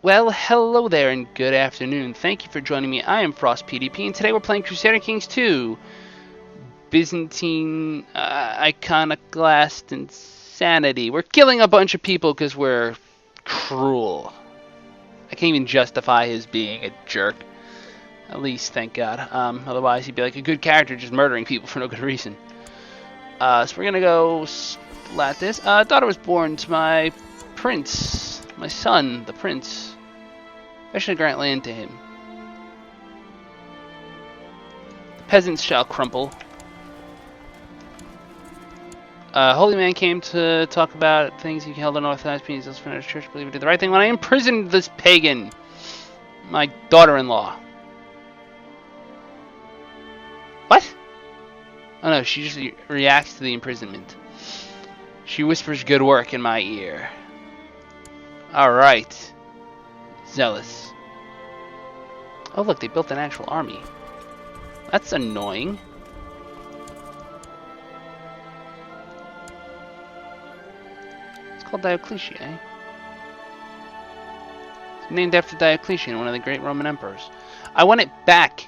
Well, hello there and good afternoon. Thank you for joining me. I am Frost PDP, and today we're playing Crusader Kings 2. Byzantine, Iconoclast, Insanity. We're killing a bunch of people because we're cruel. I can't even justify his being a jerk. At least, thank God. Otherwise, he'd be like a good character just murdering people for no good reason. So we're gonna go splat this. Daughter was born to my prince. My son, the prince. I should grant land to him. The peasants shall crumple. Holy man came to talk about things he held on Orthodox peace. Let's finish church. Believe he did the right thing when I imprisoned this pagan, my daughter-in-law. What? Oh no, she just reacts to the imprisonment. She whispers good work in my ear. Alright. Zealous. Oh look, they built an actual army. That's annoying. It's called Diocletian, eh? It's named after Diocletian, one of the great Roman emperors. I want it back.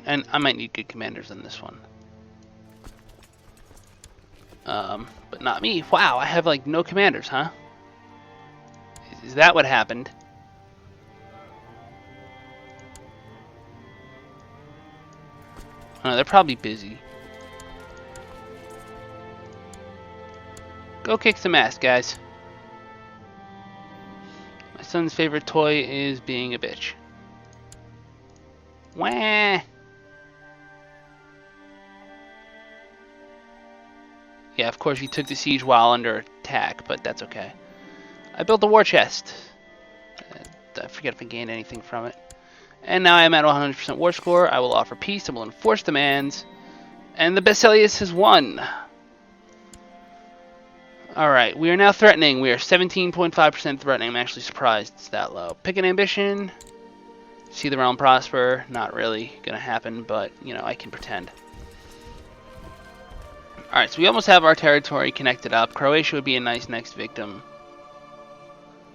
And I might need good commanders in this one. But not me. Wow, I have like no commanders, huh? Is that what happened? Oh, they're probably busy. Go kick some ass, guys. My son's favorite toy is being a bitch. Wah! Yeah, of course he took the siege while under attack, but that's okay. I built a war chest. I forget if I gained anything from it. And now I'm at 100% war score. I will offer peace and will enforce demands. And the Basileus has won. Alright, we are now threatening. We are 17.5% threatening. I'm actually surprised it's that low. Pick an ambition. See the realm prosper. Not really gonna happen, but, you know, I can pretend. Alright, so we almost have our territory connected up. Croatia would be a nice next victim.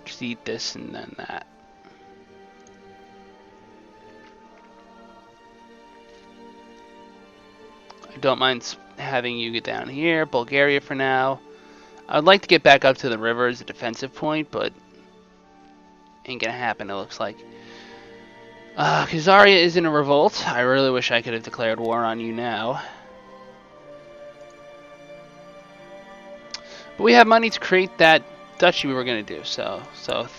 Just eat this and then that. I don't mind having you get down here. Bulgaria for now. I would like to get back up to the river as a defensive point, but ain't gonna happen, it looks like. Khazaria is in a revolt. I really wish I could have declared war on you now. But we have money to create that duchy we were going to do. So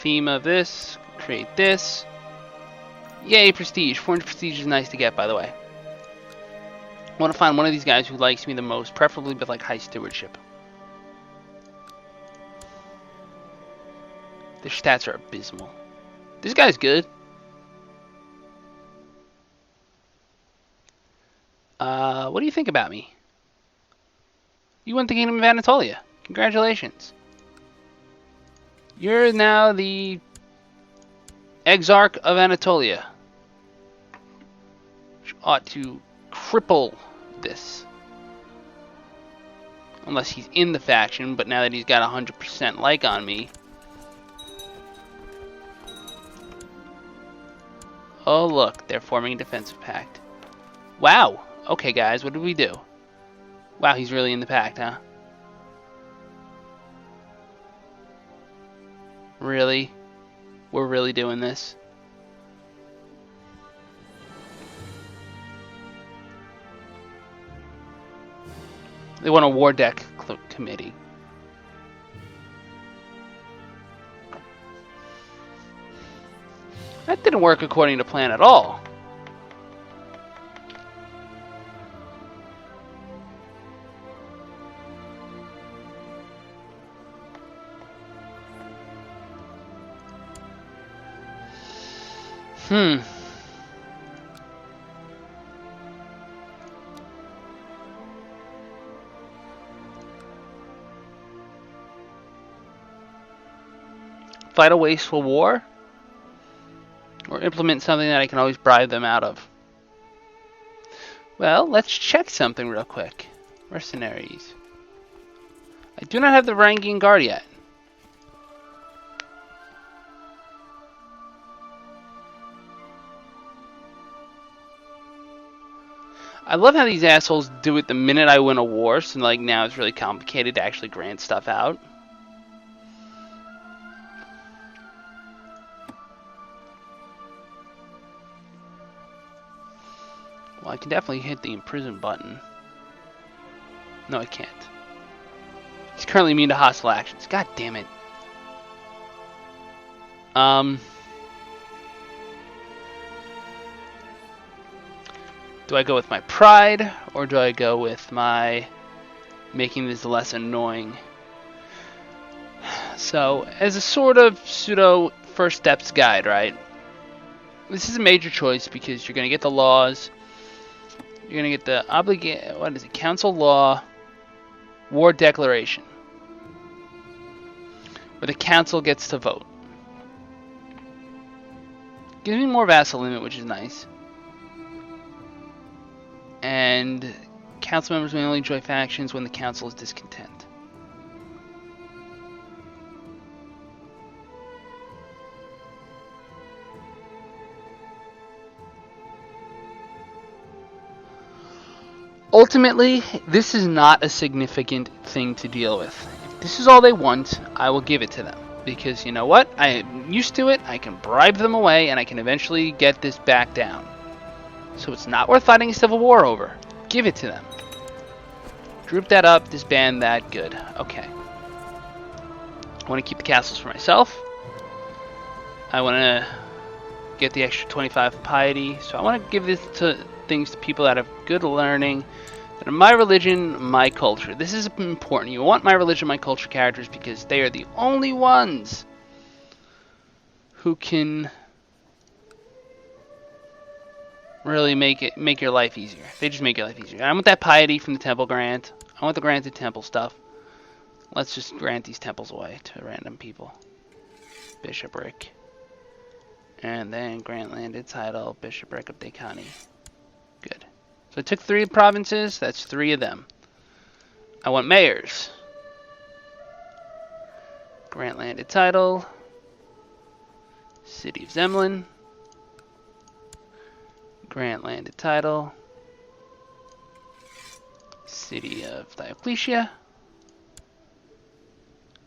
theme of this, create this. Yay, prestige. 400 prestige is nice to get, by the way. I want to find one of these guys who likes me the most, preferably with like high stewardship. Their stats are abysmal. This guy's good. What do you think about me? You won the Kingdom of Anatolia. Congratulations. You're now the Exarch of Anatolia. Which ought to cripple this. Unless he's in the faction, but now that he's got 100% like on me. Oh look, they're forming a defensive pact. Wow. Okay guys, what did we do? Wow, he's really in the pact, huh? Really? We're really doing this? They want a war deck committee. That didn't work according to plan at all. fight a wasteful war, or implement something that I can always bribe them out of. Well, let's check something real quick. Mercenaries. I do not have the Varangian Guard yet. I love how these assholes do it the minute I win a war, so like now it's really complicated to actually grant stuff out. Well, I can definitely hit the imprison button. No, I can't. He's currently immune to hostile actions. God damn it. Do I go with my pride, or do I go with my making this less annoying? So, as a sort of pseudo first steps guide, right? This is a major choice because you're going to get the laws. You're going to get the council law, war declaration, where the council gets to vote. Gives me more vassal limit, which is nice. And council members may only join factions when the council is discontent. Ultimately, this is not a significant thing to deal with. If this is all they want, I will give it to them. Because you know what? I'm used to it, I can bribe them away, and I can eventually get this back down. So it's not worth fighting a civil war over. Give it to them. Group that up, disband that, good. Okay. I want to keep the castles for myself. I want to get the extra 25 piety. So I want to give this to things to people that have good learning. That are my religion, my culture. This is important. You want my religion, my culture characters because they are the only ones who can really make your life easier. They just make your life easier. I want that piety from the temple grant. I want the granted temple stuff. Let's just grant these temples away to random people. Bishopric. And then grant landed title, Bishopric of Decani. Good. So I took 3 provinces. That's 3 of them. I want mayors. Grant landed title. City of Zemlin. Grant landed title. City of Diocletia.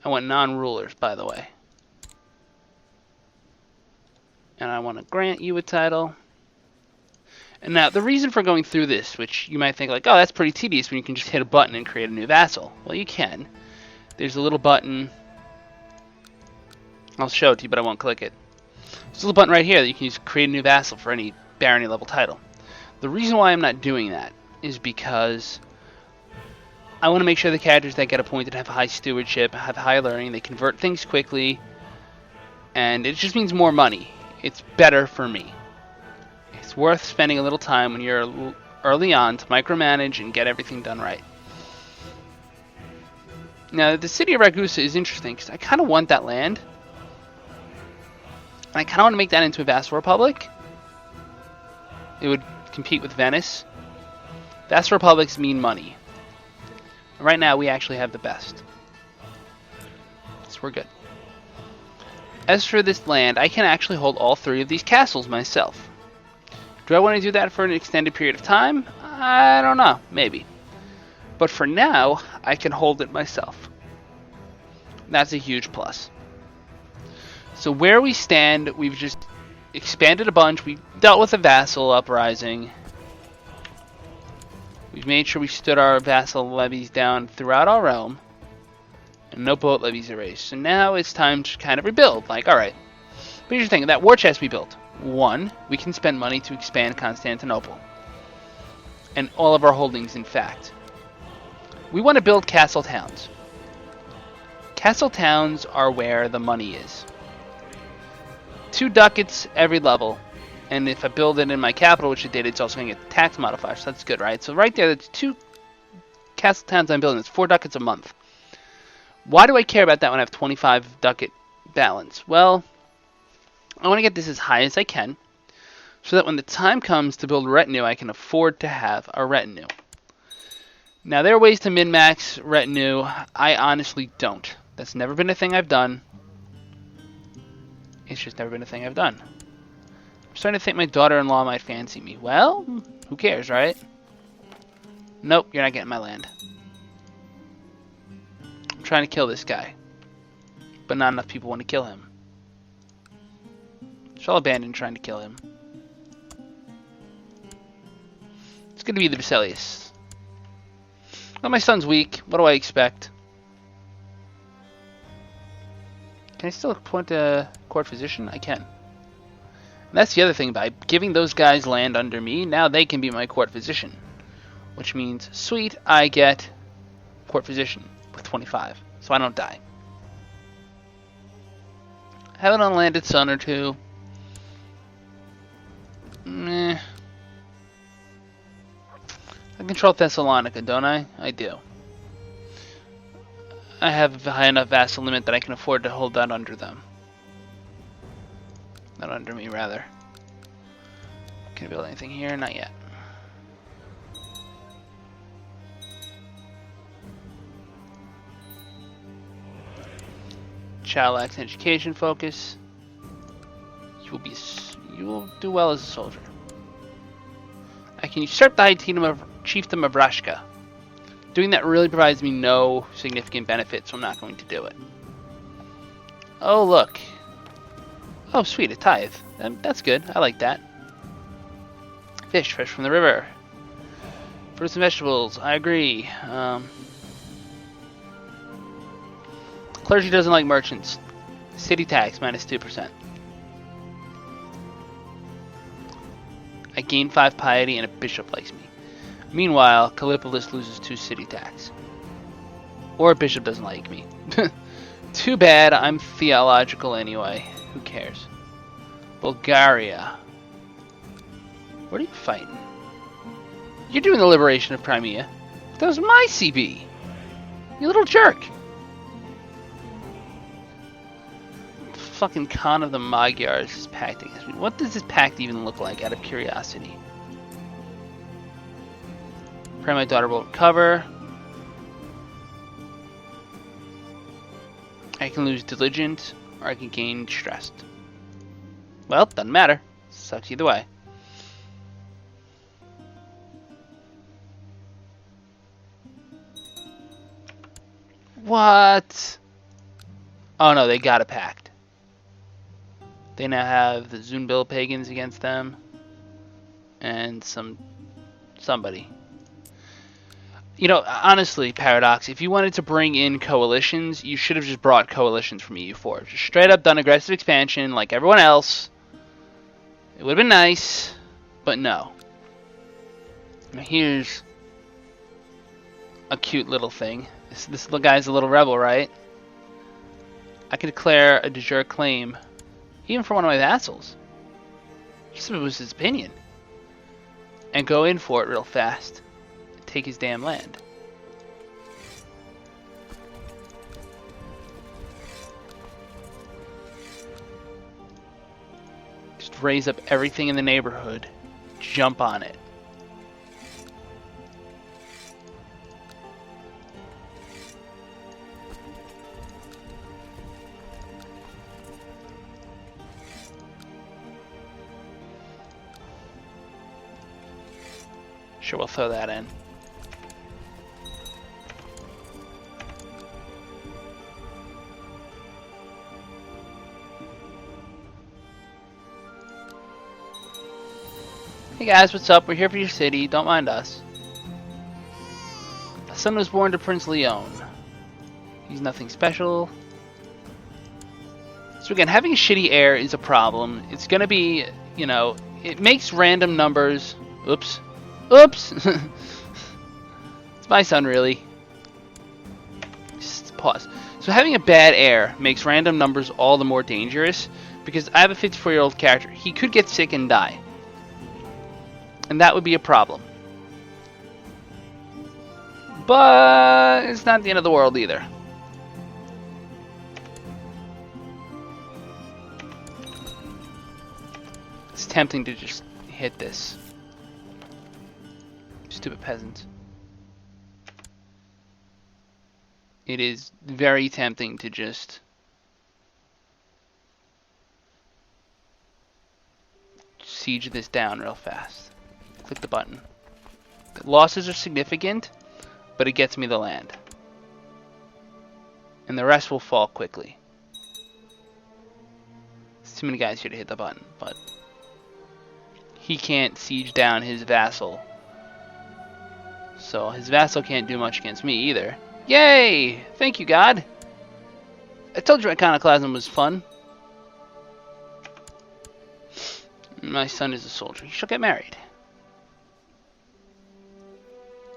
I want non-rulers, by the way. And I want to grant you a title. And now, the reason for going through this, which you might think like, oh, that's pretty tedious when you can just hit a button and create a new vassal. Well, you can. There's a little button. I'll show it to you, but I won't click it. There's a little button right here that you can use to create a new vassal for any barony level title. The reason why I'm not doing that is because I want to make sure the characters that get appointed have high stewardship, have high learning, they convert things quickly, and it just means more money. It's better for me. It's worth spending a little time when you're early on to micromanage and get everything done right. Now, the city of Ragusa is interesting because I kind of want that land. And I kind of want to make that into a vassal republic. It would compete with Venice. Vassal republics mean money. Right now, we actually have the best. So we're good. As for this land, I can actually hold all 3 of these castles myself. Do I want to do that for an extended period of time? I don't know. Maybe. But for now, I can hold it myself. That's a huge plus. So where we stand, we've just expanded a bunch. We dealt with a vassal uprising. We've made sure we stood our vassal levies down throughout our realm. And no boat levies erased. So now it's time to kind of rebuild. Like, alright. But here's the thing. That war chest we built. 1, we can spend money to expand Constantinople. And all of our holdings, in fact. We want to build castle towns. Castle towns are where the money is. 2 ducats every level. And if I build it in my capital, which it did, it's also going to get tax modifier, so that's good, right? So right there, that's 2 castle towns I'm building. It's 4 ducats a month. Why do I care about that when I have 25 ducat balance. Well, I want to get this as high as I can, so that when the time comes to build retinue, I can afford to have a retinue. Now, there are ways to min-max retinue. I honestly don't. That's never been a thing I've done. It's just never been a thing I've done. I'm starting to think my daughter-in-law might fancy me. Well, who cares, right? Nope, you're not getting my land. I'm trying to kill this guy, but not enough people want to kill him. So I'll abandon trying to kill him. It's going to be the Basilius. Well, my son's weak. What do I expect? Can I still appoint a court physician? I can. And that's the other thing. By giving those guys land under me, now they can be my court physician. Which means, sweet, I get court physician with 25. So I don't die. Have an unlanded son or two. Meh. I control Thessalonica, don't I? I do. I have a high enough vassal limit that I can afford to hold that under them. Not under me, rather. Can I build anything here? Not yet. Child lacks education focus. You will do well as a soldier. I can usurp the High Chiefdom of Rashka. Doing that really provides me no significant benefit, so I'm not going to do it. Oh, look. Oh, sweet, a tithe. That's good. I like that. Fish, fresh from the river. Fruits and vegetables, I agree. Clergy doesn't like merchants. City tax, minus 2%. I gain 5 piety and a bishop likes me. Meanwhile, Callipolis loses 2 city tax. Or a bishop doesn't like me. Too bad, I'm theological anyway. Who cares? Bulgaria. What are you fighting? You're doing the liberation of Crimea. That was my CB. You little jerk. Fucking Khan of the Magyars is packed against me. What does this pact even look like, out of curiosity? Pray my daughter will recover. I can lose diligent, or I can gain stressed. Well, doesn't matter. Sucks either way. What? Oh no, they got a pact. They now have the Zunbil pagans against them. And somebody. You know, honestly, Paradox, if you wanted to bring in coalitions, you should have just brought coalitions from EU4. Just straight up done aggressive expansion like everyone else. It would have been nice, but no. Now here's a cute little thing. This little guy's a little rebel, right? I can declare a de jure claim, even for one of my vassals. Just if it was his opinion. And go in for it real fast. Take his damn land. Just raise up everything in the neighborhood. Jump on it. Sure, we'll throw that in. Hey guys, what's up? We're here for your city. Don't mind us. A son was born to Prince Leon. He's nothing special. So again, having a shitty heir is a problem. It's gonna be, you know, it makes random numbers. Oops. Oops! It's my son, really. Just pause. So having a bad heir makes random numbers all the more dangerous, because I have a 54-year-old character. He could get sick and die. And that would be a problem. But it's not the end of the world either. tempting to just hit this. Stupid peasants. It is very tempting to just siege this down real fast. Click the button. The losses are significant, but it gets me the land. And the rest will fall quickly. There's too many guys here to hit the button, but he can't siege down his vassal. So his vassal can't do much against me either. Yay! Thank you, God! I told you Iconoclasm was fun. My son is a soldier. He shall get married.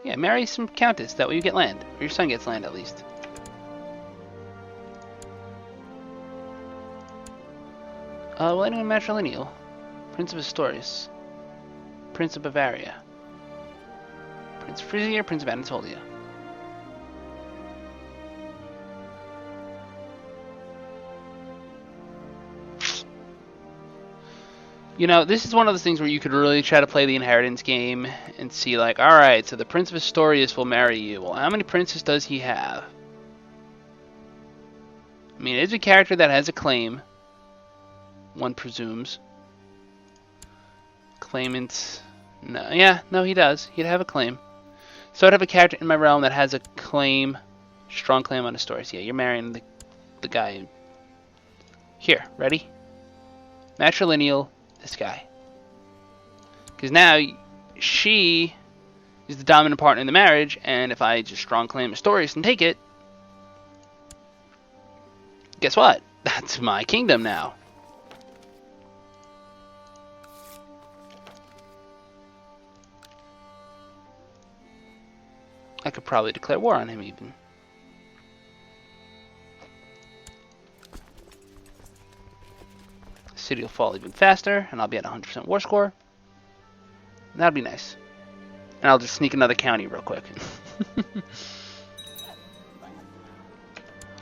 Yeah, marry some countess. That way you get land. Or your son gets land, at least. Well, anyone matrilineal? Prince of Astorius. Prince of Bavaria. Prince of Frisia, Prince of Anatolia. You know, this is one of those things where you could really try to play the inheritance game and see, like, alright, so the Prince of Astorius will marry you. Well, how many princes does he have? I mean, it is a character that has a claim, one presumes. Claimant... No, yeah, no, he does. He'd have a claim. So I'd have a character in my realm that has a claim, strong claim on Astorius. Yeah, you're marrying the guy. Here, ready? Matrilineal, this guy. Because now, she is the dominant partner in the marriage, and if I just strong claim Astorius and take it, guess what? That's my kingdom now. I could probably declare war on him even. The city will fall even faster, and I'll be at 100% war score. That'd be nice. And I'll just sneak another county real quick.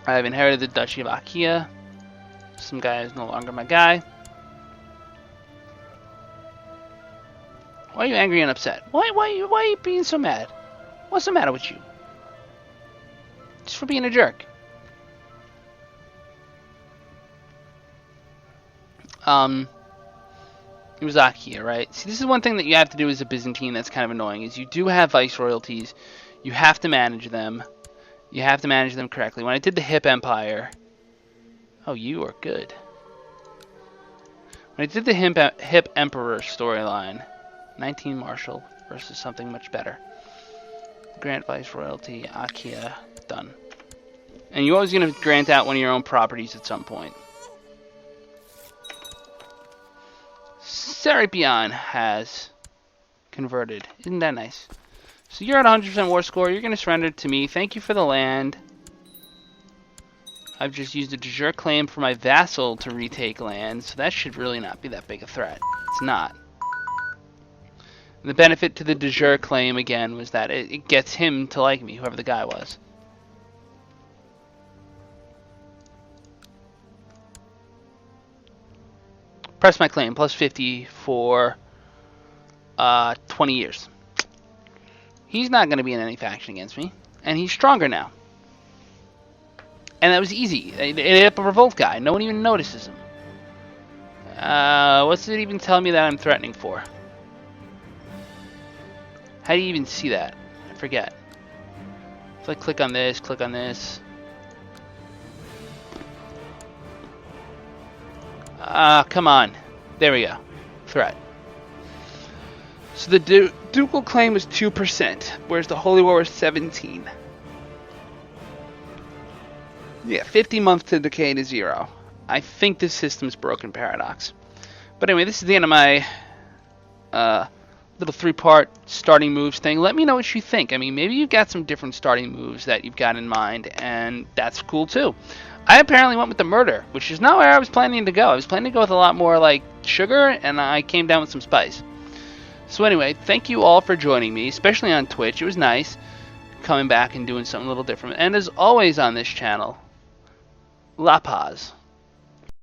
I've inherited the Duchy of Achaia. Some guy is no longer my guy. Why are you angry and upset? Why are you being so mad? What's the matter with you? Just for being a jerk. It was Achaia, right? See, this is one thing that you have to do as a Byzantine that's kind of annoying, is you do have viceroyalties. You have to manage them. You have to manage them correctly. When I did the Hip Empire... Oh, you are good. When I did the Hip Emperor storyline, 19 Marshal versus something much better. Grant Viceroyalty, Achaia, done. And you're always going to grant out one of your own properties at some point. Serapion has converted. Isn't that nice? So you're at 100% war score. You're going to surrender to me. Thank you for the land. I've just used a de jure claim for my vassal to retake land, so that should really not be that big a threat. It's not. The benefit to the de jure claim, again, was that it gets him to like me, whoever the guy was. Press my claim, plus 50 for 20 years. He's not going to be in any faction against me, and he's stronger now. And that was easy. It hit up a revolt guy. No one even notices him. What's it even tell me that I'm threatening for? How do you even see that? I forget. If I click on this, come on. There we go. Threat. So the ducal claim was 2%, whereas the Holy War was 17%. Yeah, 50 months to decay to 0. I think this system's broken, Paradox. But anyway, this is the end of my little 3-part starting moves thing. Let me know what you think. I mean, maybe you've got some different starting moves that you've got in mind, and that's cool too. I apparently went with the murder, which is not where I was planning to go. I was planning to go with a lot more like sugar, and I came down with some spice. So anyway, thank you all for joining me, especially on Twitch. It was nice coming back and doing something a little different. And as always on this channel, La Paz.